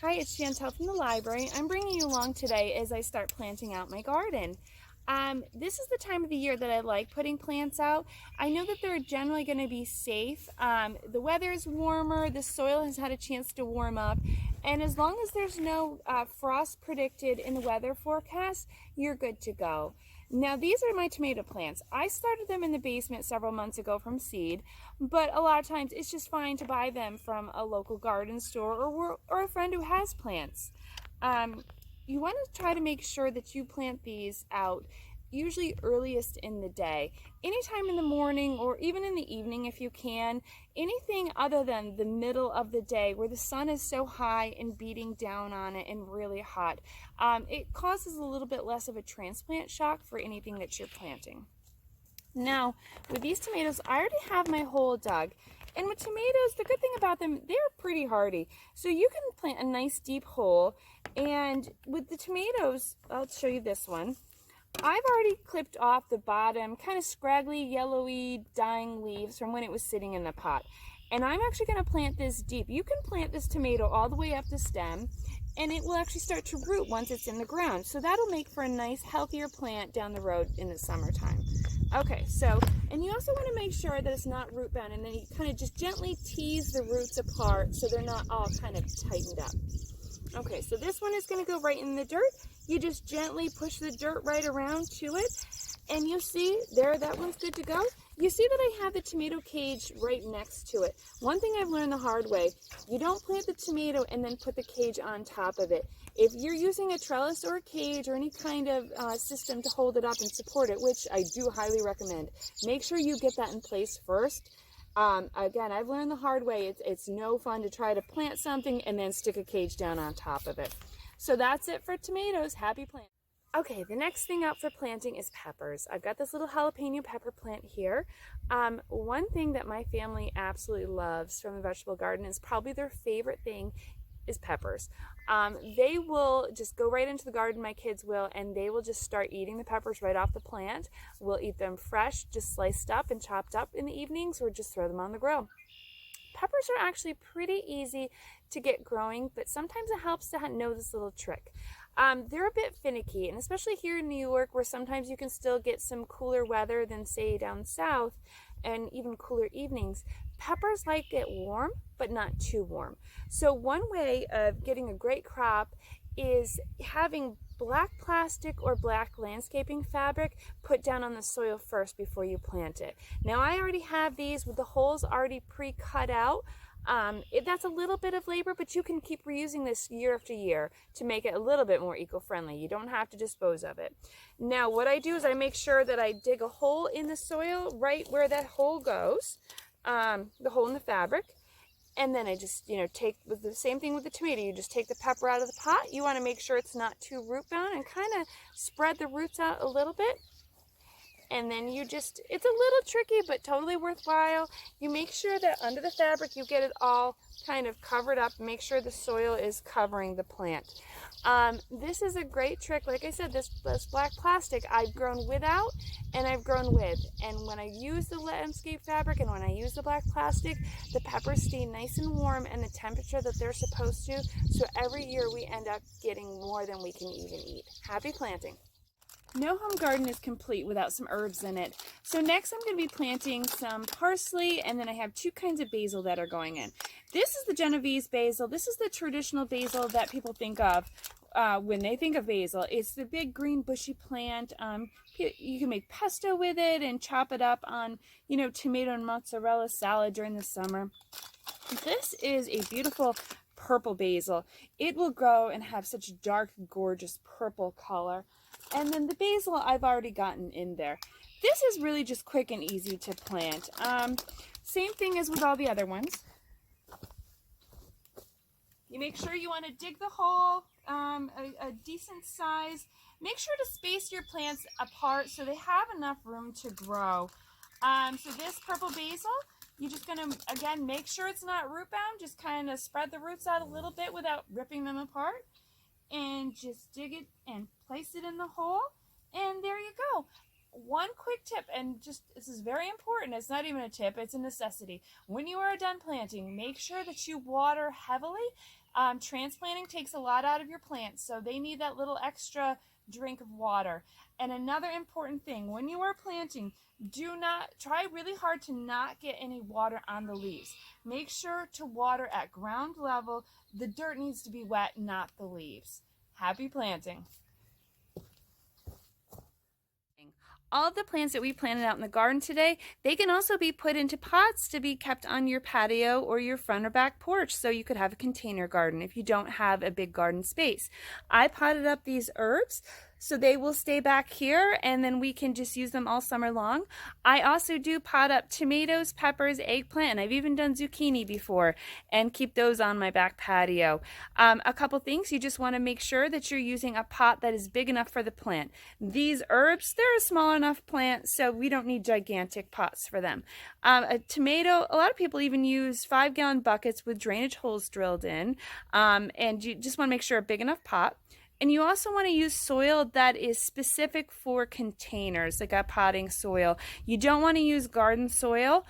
Hi, it's Chantal from the library. I'm bringing you along today as I start planting out my garden. This is the time of the year that I like putting plants out. I know that they're generally going to be safe. The weather is warmer, the soil has had a chance to warm up, and as long as there's no frost predicted in the weather forecast, you're good to go. Now, these are my tomato plants. I started them in the basement several months ago from seed, but a lot of times it's just fine to buy them from a local garden store or a friend who has plants. You want to try to make sure that you plant these out usually earliest in the day. Anytime in the morning or even in the evening if you can. Anything other than the middle of the day where the sun is so high and beating down on it and really hot. It causes a little bit less of a transplant shock for anything that you're planting. Now, with these tomatoes, I already have my hole dug. And with tomatoes, the good thing about them, they're pretty hardy. So you can plant a nice deep hole. And with the tomatoes, I'll show you this one. I've already clipped off the bottom, kind of scraggly, yellowy, dying leaves from when it was sitting in the pot. And I'm actually going to plant this deep. You can plant this tomato all the way up the stem, and it will actually start to root once it's in the ground. So that'll make for a nice, healthier plant down the road in the summertime. Okay, so, and you also want to make sure that it's not root bound, and then you kind of just gently tease the roots apart so they're not all kind of tightened up. Okay, so this one is going to go right in the dirt. You just gently push the dirt right around to it, and you see there, that one's good to go. You see that I have the tomato cage right next to it. One thing I've learned the hard way, you don't plant the tomato and then put the cage on top of it. If you're using a trellis or a cage or any kind of system to hold it up and support it, which I do highly recommend, make sure you get that in place first. Again, I've learned the hard way. It's no fun to try to plant something and then stick a cage down on top of it. So that's it for tomatoes. Happy planting. Okay, the next thing out for planting is peppers. I've got this little jalapeno pepper plant here. One thing that my family absolutely loves from the vegetable garden is probably their favorite thing is peppers. They will just go right into the garden, my kids will, and they will just start eating the peppers right off the plant. We'll eat them fresh, just sliced up and chopped up in the evenings, or just throw them on the grill. Peppers are actually pretty easy to get growing, but sometimes it helps to know this little trick. They're a bit finicky, and especially here in New York, where sometimes you can still get some cooler weather than, say, down south, and even cooler evenings. Peppers like it warm, but not too warm. So one way of getting a great crop is having black plastic or black landscaping fabric put down on the soil first before you plant it. Now I already have these with the holes already pre-cut out. That's a little bit of labor, but you can keep reusing this year after year to make it a little bit more eco-friendly. You don't have to dispose of it. Now what I do is I make sure that I dig a hole in the soil right where that hole goes, the hole in the fabric. And then I just, take with the same thing with the tomato. You just take the pepper out of the pot. You want to make sure it's not too root bound and kind of spread the roots out a little bit. And then you just, it's a little tricky, but totally worthwhile. You make sure that under the fabric, you get it all kind of covered up. Make sure the soil is covering the plant. This is a great trick. Like I said, this black plastic, I've grown without and I've grown with. And when I use the landscape fabric and when I use the black plastic, the peppers stay nice and warm and the temperature that they're supposed to. So every year we end up getting more than we can even eat. Happy planting. No home garden is complete without some herbs in it. So next I'm going to be planting some parsley, and then I have two kinds of basil that are going in. This is the Genovese basil. This is the traditional basil that people think of when they think of basil. It's the big green bushy plant. You can make pesto with it and chop it up on, tomato and mozzarella salad during the summer. This is a beautiful purple basil. It will grow and have such dark, gorgeous purple color. And then the basil I've already gotten in there. This is really just quick and easy to plant. Same thing as with all the other ones. You make sure you want to dig the hole a decent size. Make sure to space your plants apart so they have enough room to grow. So this purple basil, you're just going to, again, make sure it's not root bound. Just kind of spread the roots out a little bit without ripping them apart. And just dig it and place it in the hole. And there you go. One quick tip, and just this is very important, it's not even a tip, it's a necessity. When you are done planting, make sure that you water heavily. Transplanting takes a lot out of your plants, so they need that little extra drink of water. And another important thing, when you are planting, do not try really hard to not get any water on the leaves. Make sure to water at ground level. The dirt needs to be wet, not the leaves. Happy planting. All of the plants that we planted out in the garden today, they can also be put into pots to be kept on your patio or your front or back porch, so you could have a container garden if you don't have a big garden space. I potted up these herbs so they will stay back here, and then we can just use them all summer long. I also do pot up tomatoes, peppers, eggplant, and I've even done zucchini before, and keep those on my back patio. A couple things, you just want to make sure that you're using a pot that is big enough for the plant. These herbs, they're a small enough plant, so we don't need gigantic pots for them. A tomato, a lot of people even use 5-gallon buckets with drainage holes drilled in, and you just want to make sure a big enough pot. And you also want to use soil that is specific for containers, like a potting soil. You don't want to use garden soil.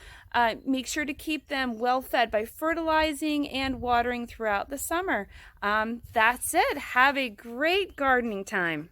Make sure to keep them well fed by fertilizing and watering throughout the summer. That's it. Have a great gardening time.